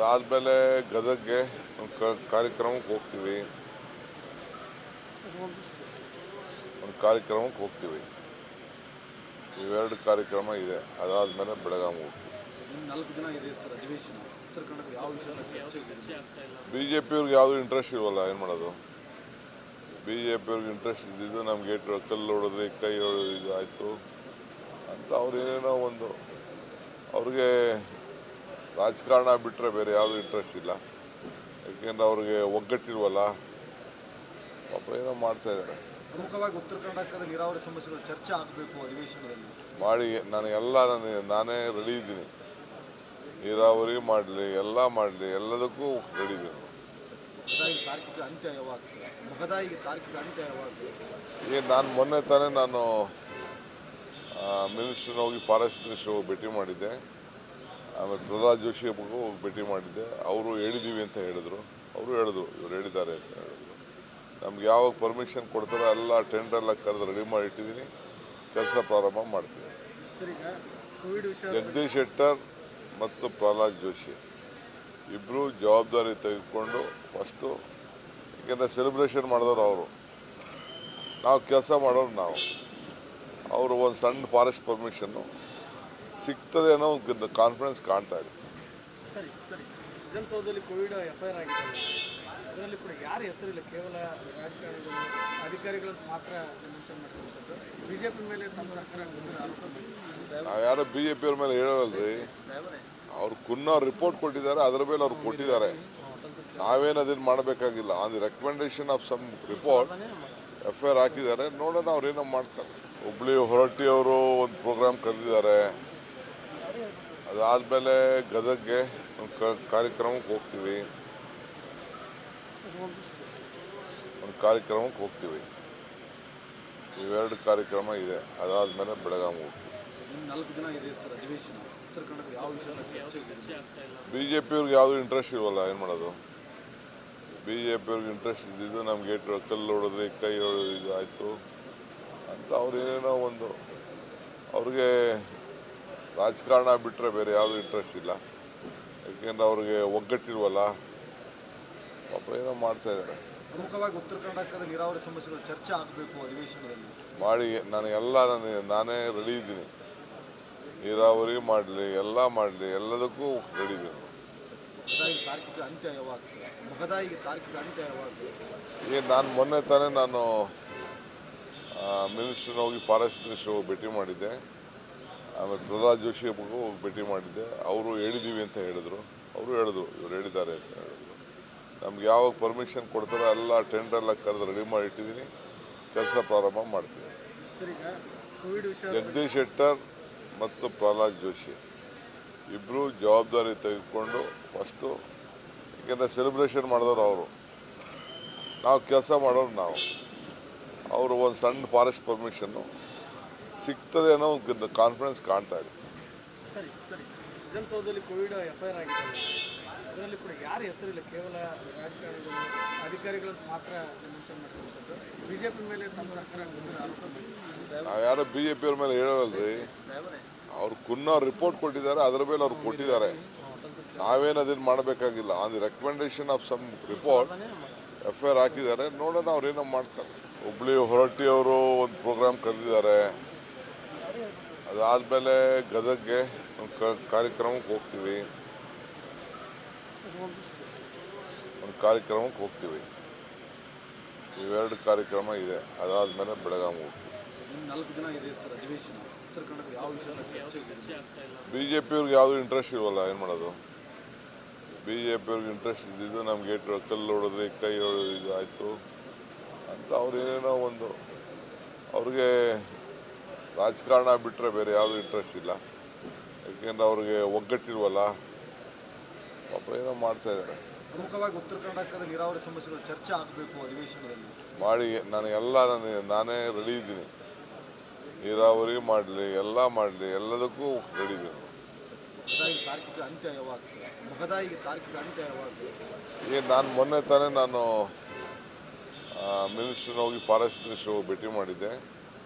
ಅದಾದಮೇಲೆ ಗದಗ್ಗೆ ಕಾರ್ಯಕ್ರಮಕ್ಕೆ ಹೋಗ್ತೀವಿ. ಇವೆರಡು ಕಾರ್ಯಕ್ರಮ ಇದೆ. ಅದಾದಮೇಲೆ ಬೆಳಗಾವಿ ಹೋಗ್ತೀವಿ. ಇನ್ನು 4 ದಿನ ಇದೆ ಸರ್ ಅಧಿವೇಶನ. ಉತ್ತರ ಕನ್ನಡ ಯಾವ ವಿಷಯ ಚರ್ಚೆ ಆಗ್ತಾ ಇಲ್ಲ. BJP-ಅವ್ರಿಗೆ ಯಾವುದು ಇಂಟ್ರೆಸ್ಟ್ ಇಲ್ವಲ್ಲ, ಏನು ಮಾಡೋದು? BJP-ಅವ್ರಿಗೆ ಇಂಟ್ರೆಸ್ಟ್ ಇದ್ದಿದ್ದು ನಮಗೆ ಕಲ್ಲು ಹೊಡೆದ್ರಿ, ಕೈ ಹೊಡೆದು ಆಯಿತು ಅಂತ ಅವ್ರೇನೇನೋ ಒಂದು ಅವ್ರಿಗೆ ರಾಜಕಾರಣ ಬಿಟ್ಟರೆ ಬೇರೆ ಯಾವುದು ಇಂಟ್ರೆಸ್ಟ್ ಇಲ್ಲ. ಯಾಕೆಂದ್ರೆ ಅವ್ರಿಗೆ ಒಗ್ಗಟ್ಟಿಲ್ವಲ್ಲ, ಪಾಪ ಏನೋ ಮಾಡ್ತಾ ಇದ್ದಾರೆ. ಪ್ರಮುಖವಾಗಿ ಉತ್ತರ ಕರ್ನಾಟಕದ ನೀರಾವರಿ ಸಮಸ್ಯೆಗಳು ಚರ್ಚೆ ಆಗಬೇಕು ಅಧಿವೇಶನದಲ್ಲಿ ಮಾಡಿ ನಾನೇ ರೆಡಿ ಇದ್ದೀನಿ. ನೀರಾವರಿ ಮಾಡಲಿ, ಎಲ್ಲ ಮಾಡಲಿ, ಎಲ್ಲದಕ್ಕೂ ರೆಡಿ ಇದ್ದೀನಿ. ಮಹದಾಯಿ ತಾರ್ಕಿಕ ಅಂತ್ಯ ಯಾವಾಗ ಸರ್? ಮಹದಾಯಿಗೆ ತಾರ್ಕಿಕ ಅಂತ್ಯ ಯಾವಾಗ ಸರ್? ನಾನು ಮೊನ್ನೆ ತಾನೇ ಮಿನಿಸ್ಟ್ರನ್ನ ಹೋಗಿ ಫಾರೆಸ್ಟ್ ಮಿನಿಸ್ಟರ್ ಹೋಗಿ ಭೇಟಿ ಮಾಡಿದ್ದೆ. ಆಮೇಲೆ ಪ್ರಹ್ಲಾದ್ ಜೋಶಿ ಹೋಗಿ ಭೇಟಿ ಮಾಡಿದ್ದೆ. ಅವರು ಹೇಳಿದ್ದೀವಿ ಅಂತ ಹೇಳಿದ್ರು. ಇವ್ರು ಹೇಳಿದ್ದಾರೆ ಅಂತ ಹೇಳಿದ್ರು. ನಮ್ಗೆ ಯಾವಾಗ ಪರ್ಮಿಷನ್ ಕೊಡ್ತಾರೋ ಎಲ್ಲ ಟೆಂಡರ್ ಕರೆದು ರೆಡಿ ಮಾಡಿ ಇಟ್ಟಿದ್ದೀನಿ. ಕೆಲಸ ಪ್ರಾರಂಭ ಮಾಡ್ತೀವಿ. ಜಗದೀಶ್ ಶೆಟ್ಟರ್ ಮತ್ತು ಪ್ರಹ್ಲಾದ್ ಜೋಶಿ ಇಬ್ಬರು ಜವಾಬ್ದಾರಿ ತೆಗೆದುಕೊಂಡು ಫಸ್ಟು, ಏಕೆಂದರೆ ಸೆಲೆಬ್ರೇಷನ್ ಮಾಡಿದವರು ಅವರು, ನಾವು ಕೆಲಸ ಮಾಡೋರು ನಾವು. ಅವರು ಒಂದು ಸಣ್ಣ ಫಾರೆಸ್ಟ್ ಪರ್ಮಿಷನ್ನು ಸಿಗ್ತದೆ ಅನ್ನೋ ಒಂದು ಕಾನ್ಫಿಡೆನ್ಸ್ ಕಾಣ್ತಾ ಇದೆ. ಸರಿ ವಿಧಾನಸೌಧದಲ್ಲಿ ಕೋವಿಡ್ FIR ಆಗಿದೆ. ಅದರಲ್ಲಿ ಕೂಡ ಯಾರ ಹೆಸರಿಲ್ಲ, ಕೇವಲ ರಾಜಕಾರಣಿಗಳು, ಅಧಿಕಾರಿಗಳು ಮಾತ್ರ ಮೆನ್ಷನ್ ಮಾಡಿರುವಂಥದ್ದು. BJP ಮೇಲೆ ತಮ್ಮ ನಾವು ಯಾರೋ BJP-ಅವ್ರ ಮೇಲೆ ಹೇಳೋಲ್ರಿ. ಅವ್ರು ಕುನ್ನವ್ರು ರಿಪೋರ್ಟ್ ಕೊಟ್ಟಿದ್ದಾರೆ, ಅದರ ಮೇಲೆ ಅವ್ರು ಕೊಟ್ಟಿದ್ದಾರೆ. ನಾವೇನು ಅದನ್ನು ಮಾಡಬೇಕಾಗಿಲ್ಲ. On the recommendation of some report FIR ಹಾಕಿದ್ದಾರೆ. ನೋಡೋಣ ಅವ್ರೇನೋ ಮಾಡ್ತಾರೆ. ಹುಬ್ಳಿ ಹೊರಟ್ಟಿಯವರು ಒಂದು ಪ್ರೋಗ್ರಾಮ್ ಕರೆದಿದ್ದಾರೆ. ಅದಾದಮೇಲೆ ಗದಗ್ಗೆ ಕಾರ್ಯಕ್ರಮಕ್ಕೆ ಹೋಗ್ತೀವಿ. ಇವೆರಡು ಕಾರ್ಯಕ್ರಮ ಇದೆ. ಅದಾದಮೇಲೆ ಬೆಳಗಾವಿ ಹೋಗ್ತೀವಿ. ಇನ್ನು 4 ದಿನ ಇದೆ ಸರ್ ಅಧಿವೇಶನ. ಉತ್ತರ ಕನ್ನಡ ಯಾವ ವಿಷಯ ಚರ್ಚೆ ಆಗ್ತಾ ಇಲ್ಲ. BJP-ಅವ್ರಿಗೆ ಯಾವುದು ಇಂಟ್ರೆಸ್ಟ್ ಇಲ್ವಲ್ಲ, ಏನು ಮಾಡೋದು? BJP-ಅವ್ರಿಗೆ ಇಂಟ್ರೆಸ್ಟ್ ಇದ್ದಿದ್ದು ನಮಗೆ ಕಲ್ಲು ಹೊಡೆದ್ರಿ, ಕೈ ಹೊಡೆದು ಆಯಿತು ಅಂತ ಅವ್ರೇನೇನೋ ಒಂದು ಅವ್ರಿಗೆ ರಾಜಕಾರಣ ಬಿಟ್ಟರೆ ಬೇರೆ ಯಾವುದು ಇಂಟ್ರೆಸ್ಟ್ ಇಲ್ಲ. ಯಾಕೆಂದ್ರೆ ಅವ್ರಿಗೆ ಒಗ್ಗಟ್ಟಿಲ್ವಲ್ಲ, ಪಾಪ ಏನೋ ಮಾಡ್ತಾ ಇದ್ದಾರೆ. ಪ್ರಮುಖವಾಗಿ ಉತ್ತರ ಕರ್ನಾಟಕದ ನೀರಾವರಿ ಸಮಸ್ಯೆಗಳು ಚರ್ಚೆ ಆಗಬೇಕು ಅಧಿವೇಶನದಲ್ಲಿ ಮಾಡಿ ನಾನೇ ರೆಡಿ ಇದ್ದೀನಿ. ನೀರಾವರಿ ಮಾಡಲಿ, ಎಲ್ಲ ಮಾಡಲಿ, ಎಲ್ಲದಕ್ಕೂ ರೆಡಿ ಇದ್ದೀನಿ. ಮಹದಾಯಿ ತಾರ್ಕಿಕ ಅಂತ್ಯ ಯಾವಾಗ ಸರ್? ಮಹದಾಯಿಗೆ ತಾರ್ಕಿಕ ಅಂತ್ಯ ಯಾವಾಗ ಸರ್? ನಾನು ಮೊನ್ನೆ ತಾನೇ ಮಿನಿಸ್ಟ್ರನ್ನ ಹೋಗಿ ಫಾರೆಸ್ಟ್ ಮಿನಿಸ್ಟರ್ ಹೋಗಿ ಭೇಟಿ ಮಾಡಿದ್ದೆ. ಆಮೇಲೆ ಪ್ರಹ್ಲಾದ್ ಜೋಶಿ ಹೋಗಿ ಭೇಟಿ ಮಾಡಿದ್ದೆ. ಅವರು ಹೇಳಿದ್ದೀವಿ ಅಂತ ಹೇಳಿದ್ರು. ಇವ್ರು ಹೇಳಿದ್ದಾರೆ ಅಂತ ಹೇಳಿದ್ರು. ನಮ್ಗೆ ಯಾವಾಗ ಪರ್ಮಿಷನ್ ಕೊಡ್ತಾರೋ ಎಲ್ಲ ಟೆಂಡರ್ ಕರೆದು ರೆಡಿ ಮಾಡಿ ಇಟ್ಟಿದ್ದೀನಿ. ಕೆಲಸ ಪ್ರಾರಂಭ ಮಾಡ್ತೀವಿ. ಜಗದೀಶ್ ಶೆಟ್ಟರ್ ಮತ್ತು ಪ್ರಹ್ಲಾದ್ ಜೋಶಿ ಇಬ್ಬರು ಜವಾಬ್ದಾರಿ ತೆಗೆದುಕೊಂಡು ಫಸ್ಟು, ಏಕೆಂದರೆ ಸೆಲೆಬ್ರೇಷನ್ ಮಾಡಿದವರು ಅವರು, ನಾವು ಕೆಲಸ ಮಾಡೋರು ನಾವು. ಅವರು ಒಂದು ಸಣ್ಣ ಫಾರೆಸ್ಟ್ ಪರ್ಮಿಷನ್ನು ಸಿಗ್ತದೆ ಅನ್ನೋ ಒಂದು ಕಾನ್ಫಿಡೆನ್ಸ್ ಕಾಣ್ತಾ ಇದೆ. ಸರಿ ವಿಧಾನಸೌಧದಲ್ಲಿ ಕೋವಿಡ್ FIR ಆಗಿದೆ. ಅದರಲ್ಲಿ ಕೂಡ ಯಾರ ಹೆಸರಿಲ್ಲ, ಕೇವಲ ರಾಜಕಾರಣಿಗಳು, ಅಧಿಕಾರಿಗಳು ಮಾತ್ರ ಮೆನ್ಷನ್ ಮಾಡಿರುವಂಥದ್ದು. BJP ಮೇಲೆ ತಮ್ಮ ನಾವು ಯಾರೋ BJP-ಅವ್ರ ಮೇಲೆ ಹೇಳೋಲ್ರಿ. ಅವ್ರು ಕುನ್ನವ್ರು ರಿಪೋರ್ಟ್ ಕೊಟ್ಟಿದ್ದಾರೆ, ಅದರ ಮೇಲೆ ಅವ್ರು ಕೊಟ್ಟಿದ್ದಾರೆ. ನಾವೇನು ಅದನ್ನು ಮಾಡಬೇಕಾಗಿಲ್ಲ. On the recommendation of some report FIR ಹಾಕಿದ್ದಾರೆ. ನೋಡೋಣ ಅವ್ರೇನೋ ಮಾಡ್ತಾರೆ. ಹುಬ್ಳಿ ಹೊರಟ್ಟಿಯವರು ಒಂದು ಪ್ರೋಗ್ರಾಮ್ ಕರೆದಿದ್ದಾರೆ. ಅದಾದಮೇಲೆ ಗದಗ್ಗೆ ಕಾರ್ಯಕ್ರಮಕ್ಕೆ ಹೋಗ್ತೀವಿ. ಇವೆರಡು ಕಾರ್ಯಕ್ರಮ ಇದೆ. ಅದಾದಮೇಲೆ ಬೆಳಗಾವಿ ಹೋಗ್ತೀವಿ. ಇನ್ನು 4 ದಿನ ಇದೆ ಸರ್ ಅಧಿವೇಶನ. ಉತ್ತರ ಕನ್ನಡ ಯಾವ ವಿಷಯ ಚರ್ಚೆ ಆಗ್ತಾ ಇಲ್ಲ. BJP-ಅವ್ರಿಗೆ ಯಾವುದು ಇಂಟ್ರೆಸ್ಟ್ ಇಲ್ವಲ್ಲ, ಏನು ಮಾಡೋದು? BJP-ಅವ್ರಿಗೆ ಇಂಟ್ರೆಸ್ಟ್ ಇದ್ದಿದ್ದು ನಮಗೆ ಕಲ್ಲು ಹೊಡೆದ್ರಿ, ಕೈ ಹೊಡೆದು ಆಯಿತು ಅಂತ ಅವ್ರೇನೇನೋ ಒಂದು ಅವ್ರಿಗೆ ರಾಜಕಾರಣ ಬಿಟ್ಟರೆ ಬೇರೆ ಯಾವುದು ಇಂಟ್ರೆಸ್ಟ್ ಇಲ್ಲ. ಯಾಕೆಂದ್ರೆ ಅವ್ರಿಗೆ ಒಗ್ಗಟ್ಟಿಲ್ವಲ್ಲ, ಪಾಪ ಏನೋ ಮಾಡ್ತಾ ಇದ್ದಾರೆ. ಪ್ರಮುಖವಾಗಿ ಉತ್ತರ ಕರ್ನಾಟಕದ ನೀರಾವರಿ ಸಮಸ್ಯೆಗಳು ಚರ್ಚೆ ಆಗಬೇಕು ಅಧಿವೇಶನದಲ್ಲಿ ಮಾಡಿ ನಾನೇ ರೆಡಿ ಇದ್ದೀನಿ. ನೀರಾವರಿ ಮಾಡಲಿ, ಎಲ್ಲ ಮಾಡಲಿ, ಎಲ್ಲದಕ್ಕೂ ರೆಡಿ ಇದ್ದೀನಿ. ಮಹದಾಯಿ ತಾರ್ಕಿಕ ಅಂತ್ಯ ಯಾವಾಗ ಸರ್? ಮಹದಾಯಿಗೆ ತಾರ್ಕಿಕ ಅಂತ್ಯ ಯಾವಾಗ ಸರ್? ನಾನು ಮೊನ್ನೆ ತಾನೇ ಮಿನಿಸ್ಟ್ರನ್ನ ಹೋಗಿ ಫಾರೆಸ್ಟ್ ಮಿನಿಸ್ಟರ್ ಹೋಗಿ ಭೇಟಿ ಮಾಡಿದ್ದೆ.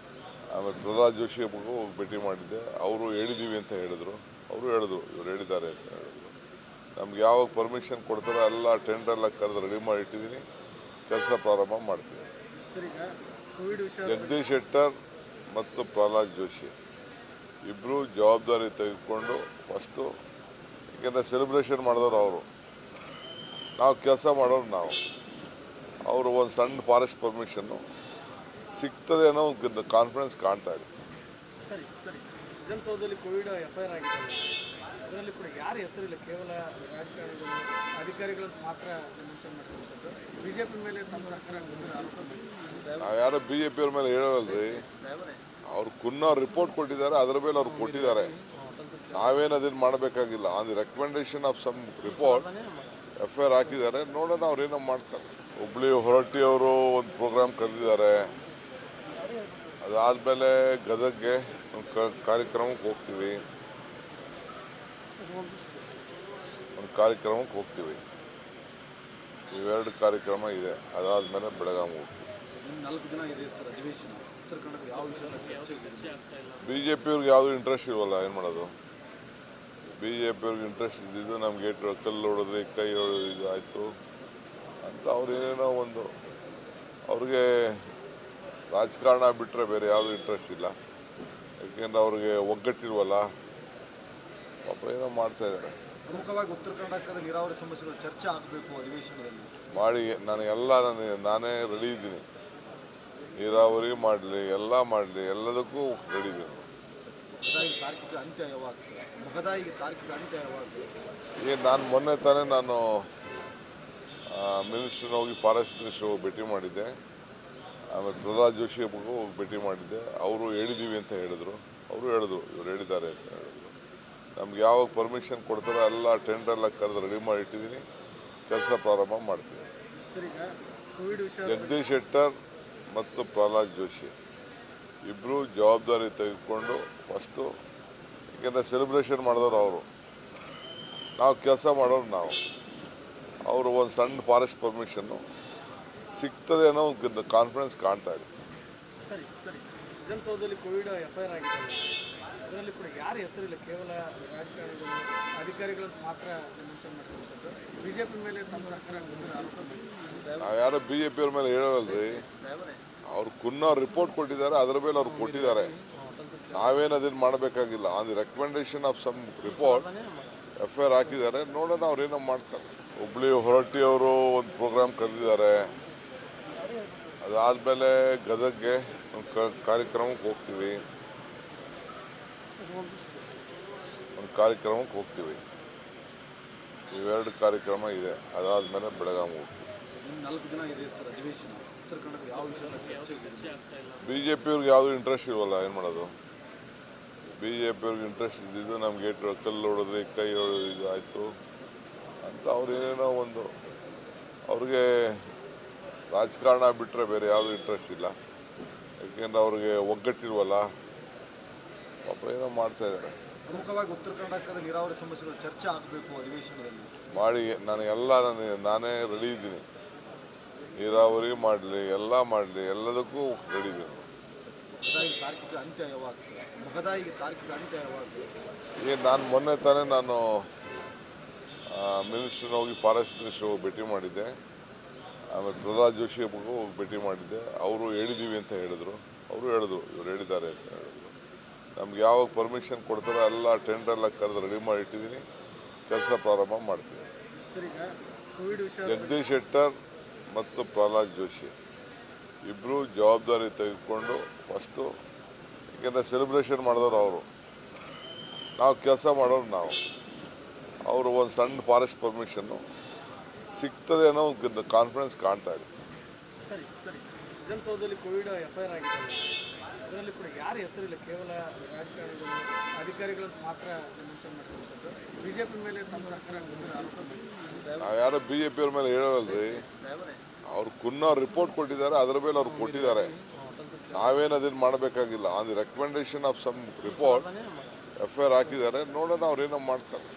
ಆಮೇಲೆ ಪ್ರಹ್ಲಾದ್ ಜೋಶಿ ಹೋಗಿ ಭೇಟಿ ಮಾಡಿದ್ದೆ. ಅವರು ಹೇಳಿದ್ದೀವಿ ಅಂತ ಹೇಳಿದ್ರು. ಇವ್ರು ಹೇಳಿದ್ದಾರೆ ಅಂತ ಹೇಳಿದ್ರು. ನಮ್ಗೆ ಯಾವಾಗ ಪರ್ಮಿಷನ್ ಕೊಡ್ತಾರೋ ಎಲ್ಲ ಟೆಂಡರ್ ಎಲ್ಲ ಕರೆದು ರೆಡಿ ಮಾಡಿ ಇಟ್ಟಿದ್ದೀನಿ, ಕೆಲಸ ಪ್ರಾರಂಭ ಮಾಡ್ತೀವಿ. ಸರ್, ಈಗ ಕೋವಿಡ್ ವಿಷಯ ಜಗದೀಶ್ ಶೆಟ್ಟರ್ ಮತ್ತು ಪ್ರಹ್ಲಾದ್ ಜೋಶಿ ಇಬ್ಬರು ಜವಾಬ್ದಾರಿ ತೆಗೆದುಕೊಂಡು ಫಸ್ಟು, ಏಕೆಂದರೆ ಸೆಲೆಬ್ರೇಷನ್ ಮಾಡಿದವರು ಅವರು, ನಾವು ಕೆಲಸ ಮಾಡೋರು ನಾವು. ಅವರು ಒಂದು ಸಣ್ಣ ಫಾರೆಸ್ಟ್ ಪರ್ಮಿಷನ್ನು ಸಿಗ್ತದೆ ಅನ್ನೋ ಒಂದು ಕಾನ್ಫಿಡೆನ್ಸ್ ಕಾಣ್ತಾ ಇದೆ. ಸರಿ ಸರಿ ವಿಧಾನಸೌಧದಲ್ಲಿ ಕೋವಿಡ್ FIR ಆಗಿದೆ, ಅದರಲ್ಲಿ ಕೂಡ ಯಾರ ಹೆಸರಿಲ್ಲ, ಕೇವಲ ರಾಜಕಾರಣಿಗಳು ಅಧಿಕಾರಿಗಳನ್ನು ಮಾತ್ರ ಮೆನ್ಷನ್ ಮಾಡಿರುವಂಥದ್ದು. ಬಿಜೆಪಿ ಮೇಲೆ ತಮ್ಮ ಸರ್ಕಾರ ನಾವು ಯಾರೋ BJP ಅವ್ರ ಮೇಲೆ ಹೇಳೋಲ್ರಿ, ಅವ್ರು ಕುನ್ನವ್ರು ರಿಪೋರ್ಟ್ ಕೊಟ್ಟಿದ್ದಾರೆ, ಅದರ ಮೇಲೆ ಅವ್ರು ಕೊಟ್ಟಿದ್ದಾರೆ. ನಾವೇನು ಅದನ್ನು ಮಾಡಬೇಕಾಗಿಲ್ಲ. On the recommendation of some report FIR ಹಾಕಿದ್ದಾರೆ, ನೋಡೋಣ ಅವ್ರು ಏನೋ ಮಾಡ್ತಾರೆ. ಹುಬ್ಳಿ ಹೊರಟ್ಟಿ ಅವರು ಒಂದು ಪ್ರೋಗ್ರಾಮ್ ಕರೆದಿದ್ದಾರೆ, ಅದಾದಮೇಲೆ ಗದಗ್ಗೆ ಕಾರ್ಯಕ್ರಮಕ್ಕೆ ಹೋಗ್ತೀವಿ, ಒಂದು ಕಾರ್ಯಕ್ರಮಕ್ಕೆ ಹೋಗ್ತೀವಿ. ಇವೆರಡು ಕಾರ್ಯಕ್ರಮ ಇದೆ, ಅದಾದಮೇಲೆ ಬೆಳಗಾವಿ ಹೋಗ್ತೀವಿ. ಇನ್ನು 4 ದಿನ ಇದೆ ಸರ್ ಅಧಿವೇಶನ. ಉತ್ತರ ಕನ್ನಡ ಯಾವ ವಿಷಯ ಚರ್ಚೆ ಆಗ್ತಾ ಇಲ್ಲ. BJP ಅವ್ರಿಗೆ ಯಾವುದು ಇಂಟ್ರೆಸ್ಟ್ ಇಲ್ವಲ್ಲ, ಏನು ಮಾಡೋದು. BJP ಅವ್ರಿಗೆ ಇಂಟ್ರೆಸ್ಟ್ ಇದ್ದಿದ್ದು ನಮಗೆ ಕಲ್ಲು ಹೊಡೆದ್ರಿ, ಕೈ ಇದು ಆಯಿತು ಅಂತ ಅವ್ರು ಏನೇನೋ ಒಂದು, ಅವ್ರಿಗೆ ರಾಜಕಾರಣ ಬಿಟ್ಟರೆ ಬೇರೆ ಯಾವುದು ಇಂಟ್ರೆಸ್ಟ್ ಇಲ್ಲ. ಯಾಕೆಂದ್ರೆ ಅವ್ರಿಗೆ ಒಗ್ಗಟ್ಟಿಲ್ವಲ್ಲ, ಪಾಪ ಏನೋ ಮಾಡ್ತಾ ಇದ್ದಾರೆ. ಪ್ರಮುಖವಾಗಿ ಉತ್ತರ ಕರ್ನಾಟಕದ ನೀರಾವರಿ ಸಮಸ್ಯೆಗಳು ಚರ್ಚೆ ಆಗಬೇಕು ಅಧಿವೇಶನದಲ್ಲಿ ಮಾಡಿ ನಾನೇ ರೆಡಿ ಇದ್ದೀನಿ. ನೀರಾವರಿ ಮಾಡಲಿ, ಎಲ್ಲ ಮಾಡಲಿ, ಎಲ್ಲದಕ್ಕೂ ರೆಡಿ ಇದ್ದೀನಿ. ಮಹದಾಯಿ ತಾರ್ಕಿಕ ಅಂತ್ಯ ಯಾವಾಗ ಸರ್? ಮಹದಾಯಿಗೆ ತಾರ್ಕಿಕ ಅಂತ್ಯ ಯಾವಾಗ ಸರ್? ನಾನು ಮೊನ್ನೆ ತಾನೇ ಮಿನಿಸ್ಟ್ರನ್ನ ಹೋಗಿ ಫಾರೆಸ್ಟ್ ಮಿನಿಸ್ಟ್ರ್ ಹೋಗಿ ಭೇಟಿ ಮಾಡಿದ್ದೆ. ಆಮೇಲೆ ಪ್ರಹ್ಲಾದ್ ಜೋಶಿ ಹೋಗಿ ಭೇಟಿ ಮಾಡಿದ್ದೆ. ಅವರು ಹೇಳಿದ್ದೀವಿ ಅಂತ ಹೇಳಿದ್ರು, ಅವರು ಹೇಳಿದ್ರು ಇವ್ರು ಹೇಳಿದ್ದಾರೆ ಅಂತ ಹೇಳಿದ್ರು. ನಮ್ಗೆ ಯಾವಾಗ ಪರ್ಮಿಷನ್ ಕೊಡ್ತಾರೋ ಎಲ್ಲ ಟೆಂಡರ್ ಎಲ್ಲ ಕರೆದು ರೆಡಿ ಮಾಡಿ ಇಟ್ಟಿದ್ದೀನಿ, ಕೆಲಸ ಪ್ರಾರಂಭ ಮಾಡ್ತೀವಿ. ಸರ್, ಈಗ ಕೋವಿಡ್ ವಿಷಯ ಜಗದೀಶ್ ಶೆಟ್ಟರ್ ಮತ್ತು ಪ್ರಹ್ಲಾದ್ ಜೋಶಿ ಇಬ್ಬರು ಜವಾಬ್ದಾರಿ ತೆಗೆದುಕೊಂಡು ಫಸ್ಟು, ಏಕೆಂದರೆ ಸೆಲೆಬ್ರೇಷನ್ ಮಾಡಿದವರು ಅವರು, ನಾವು ಕೆಲಸ ಮಾಡೋರು ನಾವು. ಅವರು ಒಂದು ಸಣ್ಣ ಫಾರೆಸ್ಟ್ ಪರ್ಮಿಷನ್ನು ಸಿಗ್ತದೆ ಅನ್ನೋ ಒಂದು ಕಾನ್ಫಿಡೆನ್ಸ್ ಕಾಣ್ತಾ ಇದೆ. ಸರಿ ಸರಿ ವಿಧಾನಸೌಧದಲ್ಲಿ ಕೋವಿಡ್ FIR ಆಗಿದೆ, ಅದರಲ್ಲಿ ಕೂಡ ಯಾರ ಹೆಸರಿಲ್ಲ, ಕೇವಲ ರಾಜಕಾರಣಿಗಳು ಅಧಿಕಾರಿಗಳನ್ನು ಮಾತ್ರ ಮೆನ್ಷನ್ ಮಾಡಿರುವಂಥದ್ದು. ಬಿಜೆಪಿ ಮೇಲೆ ತಮ್ಮ ಸರ್ಕಾರ ನಾವು ಯಾರೋ BJP ಅವ್ರ ಮೇಲೆ ಹೇಳೋಲ್ರಿ, ಅವ್ರು ಕುನ್ನವ್ರು ರಿಪೋರ್ಟ್ ಕೊಟ್ಟಿದ್ದಾರೆ, ಅದರ ಮೇಲೆ ಅವ್ರು ಕೊಟ್ಟಿದ್ದಾರೆ. ನಾವೇನು ಅದನ್ನು ಮಾಡಬೇಕಾಗಿಲ್ಲ. On the recommendation of some report FIR ಹಾಕಿದ್ದಾರೆ, ನೋಡೋಣ ಅವ್ರು ಏನೋ ಮಾಡ್ತಾರೆ. ಹುಬ್ಳಿ ಹೊರಟ್ಟಿ ಅವರು ಒಂದು ಪ್ರೋಗ್ರಾಮ್ ಕರೆದಿದ್ದಾರೆ, ಅದಾದಮೇಲೆ ಗದಗ್ಗೆ ಕಾರ್ಯಕ್ರಮಕ್ಕೆ ಹೋಗ್ತೀವಿ, ಒಂದು ಕಾರ್ಯಕ್ರಮಕ್ಕೆ ಹೋಗ್ತೀವಿ. ಇವೆರಡು ಕಾರ್ಯಕ್ರಮ ಇದೆ, ಅದಾದಮೇಲೆ ಬೆಳಗಾವಿ ಹೋಗ್ತೀವಿ. ಇನ್ನು 4 ದಿನ ಇದೆ ಸರ್ ಅಧಿವೇಶನ. ಉತ್ತರ ಕನ್ನಡ ಯಾವ ವಿಷಯ ಚರ್ಚೆ ಆಗ್ತಾ ಇಲ್ಲ. BJP ಅವ್ರಿಗೆ ಯಾವುದು ಇಂಟ್ರೆಸ್ಟ್ ಇಲ್ವಲ್ಲ, ಏನು ಮಾಡೋದು. BJP ಅವ್ರಿಗೆ ಇಂಟ್ರೆಸ್ಟ್ ಇದ್ದಿದ್ದು ನಮಗೆ ಕಲ್ಲು ಹೊಡೆದ್ರಿ, ಕೈ ಇದು ಆಯಿತು ಅಂತ ಅವ್ರು ಏನೇನೋ ಒಂದು, ಅವ್ರಿಗೆ ರಾಜಕಾರಣ ಬಿಟ್ಟರೆ ಬೇರೆ ಯಾವುದು ಇಂಟ್ರೆಸ್ಟ್ ಇಲ್ಲ. ಯಾಕೆಂದ್ರೆ ಅವ್ರಿಗೆ ಒಗ್ಗಟ್ಟಿಲ್ವಲ್ಲ, ಪಾಪ ಏನೋ ಮಾಡ್ತಾ ಇದ್ದಾರೆ. ಪ್ರಮುಖವಾಗಿ ಉತ್ತರ ಕರ್ನಾಟಕದ ನೀರಾವರಿ ಸಮಸ್ಯೆಗಳು ಚರ್ಚೆ ಆಗಬೇಕು ಅಧಿವೇಶನದಲ್ಲಿ ಮಾಡಿ ನಾನೇ ರೆಡಿ ಇದ್ದೀನಿ. ನೀರಾವರಿ ಮಾಡಲಿ, ಎಲ್ಲ ಮಾಡಲಿ, ಎಲ್ಲದಕ್ಕೂ ರೆಡಿ ಇದ್ದೀನಿ. ಮಹದಾಯಿ ತಾರ್ಕಿಕ ಅಂತ್ಯ ಯಾವಾಗ ಸರ್? ಮಹದಾಯಿಗೆ ತಾರ್ಕಿಕ ಅಂತ್ಯ ಯಾವಾಗ ಸರ್? ನಾನು ಮೊನ್ನೆ ತಾನೇ ಮಿನಿಸ್ಟ್ರನ್ನ ಹೋಗಿ ಫಾರೆಸ್ಟ್ ಮಿನಿಸ್ಟ್ರ್ ಹೋಗಿ ಭೇಟಿ ಮಾಡಿದ್ದೆ. ಆಮೇಲೆ ಪ್ರಹ್ಲಾದ್ ಜೋಶಿ ಹೋಗಿ ಭೇಟಿ ಮಾಡಿದ್ದೆ, ಅವರು ಹೇಳಿದ್ದೀವಿ ಅಂತ ಹೇಳಿದ್ರು, ಅವರು ಹೇಳಿದ್ರು ಇವ್ರು ಹೇಳಿದ್ದಾರೆ ಅಂತ ಹೇಳಿದ್ರು. ನಮ್ಗೆ ಯಾವಾಗ ಪರ್ಮಿಷನ್ ಕೊಡ್ತಾರೋ ಎಲ್ಲ ಟೆಂಡರ್ ಎಲ್ಲ ಕರೆದು ರೆಡಿ ಮಾಡಿ ಇಟ್ಟಿದ್ದೀನಿ, ಕೆಲಸ ಪ್ರಾರಂಭ ಮಾಡ್ತೀವಿ. ಸರ್, ಈಗ ಕೋವಿಡ್ ವಿಷಯ ಜಗದೀಶ್ ಶೆಟ್ಟರ್ ಮತ್ತು ಪ್ರಹ್ಲಾದ್ ಜೋಶಿ ಇಬ್ಬರು ಜವಾಬ್ದಾರಿ ತೆಗೆದುಕೊಂಡು ಫಸ್ಟು, ಏಕೆಂದರೆ ಸೆಲೆಬ್ರೇಷನ್ ಮಾಡಿದವರು ಅವರು, ನಾವು ಕೆಲಸ ಮಾಡೋರು ನಾವು. ಅವರು ಒಂದು ಸಣ್ಣ ಫಾರೆಸ್ಟ್ ಪರ್ಮಿಷನ್ನು ಸಿಗ್ತದೆ ಅನ್ನೋ ಒಂದು ಕಾನ್ಫಿಡೆನ್ಸ್ ಕಾಣ್ತಾ ಇದೆ. ಸರಿ ಸರಿ ವಿಧಾನಸೌಧದಲ್ಲಿ ಕೋವಿಡ್ FIR ಆಗಿದೆ, ಅದರಲ್ಲಿ ಕೂಡ ಯಾರ ಹೆಸರಿಲ್ಲ, ಕೇವಲ ರಾಜಕಾರಣಿಗಳು ಅಧಿಕಾರಿಗಳನ್ನು ಮಾತ್ರ ಮೆನ್ಷನ್ ಮಾಡಿರುವಂಥದ್ದು. ಬಿಜೆಪಿ ಮೇಲೆ ತಮ್ಮ ಸರ್ಕಾರ ನಾವು ಯಾರೋ BJP ಅವ್ರ ಮೇಲೆ ಹೇಳೋಲ್ರಿ, ಅವ್ರು ಕುನ್ನವ್ರು ರಿಪೋರ್ಟ್ ಕೊಟ್ಟಿದ್ದಾರೆ, ಅದರ ಮೇಲೆ ಅವ್ರು ಕೊಟ್ಟಿದ್ದಾರೆ. ನಾವೇನು ಅದನ್ನು ಮಾಡಬೇಕಾಗಿಲ್ಲ. On the recommendation of some report FIR ಹಾಕಿದ್ದಾರೆ, ನೋಡೋಣ ಅವ್ರು ಏನೋ ಮಾಡ್ತಾರೆ.